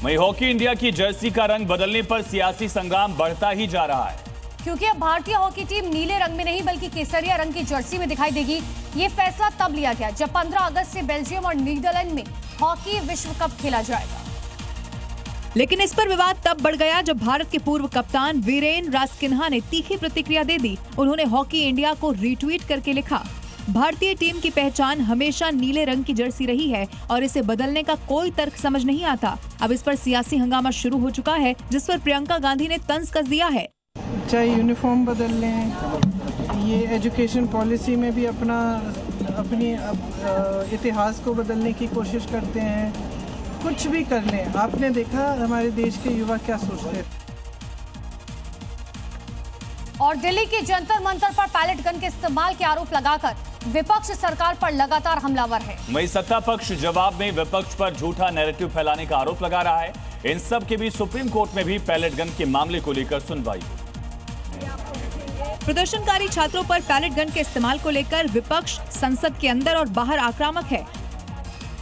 वहीं hockey India की Jersey का रंग बदलने पर सियासी संग्राम बढ़ता ही जा रहा है, क्योंकि अब भारतीय हॉकी टीम नीले रंग में नहीं बल्कि केसरिया रंग की जर्सी में दिखाई देगी। ये फैसला तब लिया गया जब 15 अगस्त से बेल्जियम और नीदरलैंड में हॉकी विश्व कप खेला जाएगा। लेकिन इस पर विवाद तब बढ़ गया जब भारत के पूर्व कप्तान वीरेन रासकिन्हा ने तीखी प्रतिक्रिया दे दी। उन्होंने हॉकी इंडिया को रीट्वीट करके लिखा, भारतीय टीम की पहचान हमेशा नीले रंग की जर्सी रही है और इसे बदलने का कोई तर्क समझ नहीं आता। अब इस पर सियासी हंगामा शुरू हो चुका है, जिस पर प्रियंका गांधी ने तंज कस दिया है। चाहे यूनिफॉर्म बदल लें, ये एजुकेशन पॉलिसी में भी अपनी इतिहास को बदलने की कोशिश करते हैं, कुछ भी कर लें। आपने देखा हमारे देश के युवा क्या सोचते हैं। और दिल्ली के जंतर मंतर पर पैलेट गन के इस्तेमाल के आरोप लगाकर विपक्ष सरकार पर लगातार हमलावर है। वहीं सत्ता पक्ष जवाब में विपक्ष पर झूठा नैरेटिव फैलाने का आरोप लगा रहा है। इन सब के बीच सुप्रीम कोर्ट में भी पैलेट गन के मामले को लेकर सुनवाई। प्रदर्शनकारी छात्रों पर पैलेट गन के इस्तेमाल को लेकर विपक्ष संसद के अंदर और बाहर आक्रामक है।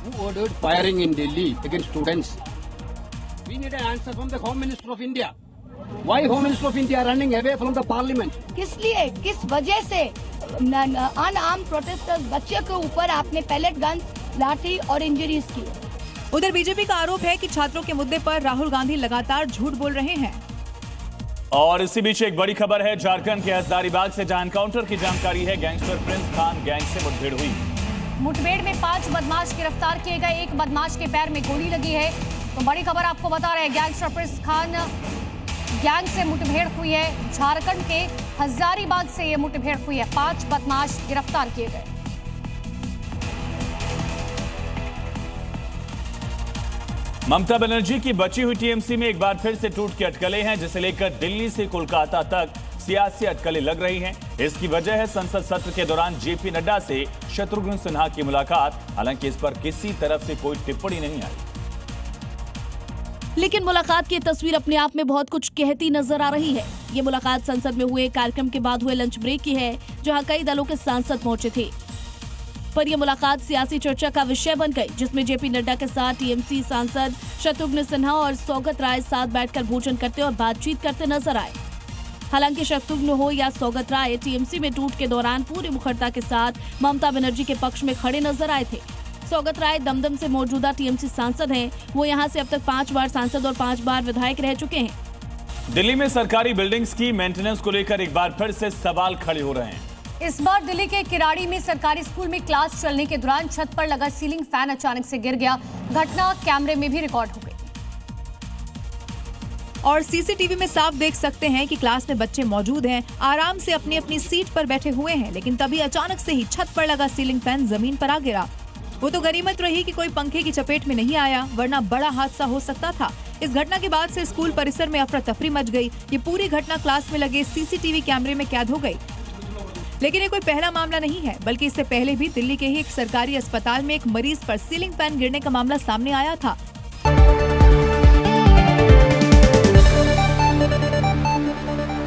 Who ordered firing in Delhi against students? We need an answer from the Home Minister of India. Why Home Minister of India running away from the Parliament? किस लिए, किस वजह से अनआर्म्ड प्रोटेस्टर्स बच्चे के ऊपर आपने पैलेट गन, लाठी और इंजरीज की? उधर बीजेपी का आरोप है कि छात्रों के मुद्दे पर राहुल गांधी लगातार झूठ बोल रहे हैं। और इसी बीच एक बड़ी खबर है झारखंड के हजारीबाग से, जहां एनकाउंटर की जानकारी है। गैंगस्टर प्रिंस खान गैंग से मुठभेड़ हुई। मुठभेड़ में 5 बदमाश गिरफ्तार किए गए। एक बदमाश के पैर में गोली लगी है। तो बड़ी खबर आपको बता रहे हैं, गैंगस्टर प्रिंस खान गैंग से मुठभेड़ हुई है। झारखंड के हजारीबाग से ये मुठभेड़ हुई है। 5 बदमाश गिरफ्तार किए गए। ममता बनर्जी की बची हुई टीएमसी में एक बार फिर से टूट के अटकलें हैं, जिसे लेकर दिल्ली से कोलकाता तक सियासी अटकलें लग रही हैं। इसकी वजह है संसद सत्र के दौरान जेपी नड्डा से शत्रुघ्न सिन्हा की मुलाकात। हालांकि इस पर किसी तरफ से कोई टिप्पणी नहीं आई, लेकिन मुलाकात की तस्वीर अपने आप में बहुत कुछ कहती नजर आ रही है। ये मुलाकात संसद में हुए कार्यक्रम के बाद हुए लंच ब्रेक की है, जहां कई दलों के सांसद पहुंचे थे। पर यह मुलाकात सियासी चर्चा का विषय बन गई, जिसमें जेपी नड्डा के साथ टीएमसी सांसद शत्रुघ्न सिन्हा और सौगत राय साथ बैठकर भोजन करते और बातचीत करते नजर आए। हालांकि शत्रुघ्न हो या सौगत राय, टीएमसी में टूट के दौरान पूरी मुखरता के साथ ममता बनर्जी के पक्ष में खड़े नजर आए थे। सौगत राय दमदम से मौजूदा टीएमसी सांसद हैं। वो यहां से अब तक 5 बार सांसद और 5 बार विधायक रह चुके हैं। दिल्ली में सरकारी बिल्डिंग्स की मेंटेनेंस को लेकर एक बार फिर से सवाल खड़े हो रहे हैं। इस बार दिल्ली के किराड़ी में सरकारी स्कूल में क्लास चलने के दौरान छत पर लगा सीलिंग फैन अचानक से गिर गया। घटना कैमरे में भी रिकॉर्ड हो गई और सीसीटीवी में साफ देख सकते हैं कि क्लास में बच्चे मौजूद हैं, आराम से अपनी अपनी सीट पर बैठे हुए हैं। लेकिन तभी अचानक से ही छत पर लगा सीलिंग फैन जमीन पर आ गिरा। वो तो गनीमत रही कि कोई पंखे की चपेट में नहीं आया, वरना बड़ा हादसा हो सकता था। इस घटना के बाद से स्कूल परिसर में अफरा तफरी मच गई। ये पूरी घटना क्लास में लगे सीसीटीवी कैमरे में कैद हो गई। लेकिन ये कोई पहला मामला नहीं है, बल्कि इससे पहले भी दिल्ली के ही एक सरकारी अस्पताल में एक मरीज पर सीलिंग फैन गिरने का मामला सामने आया था।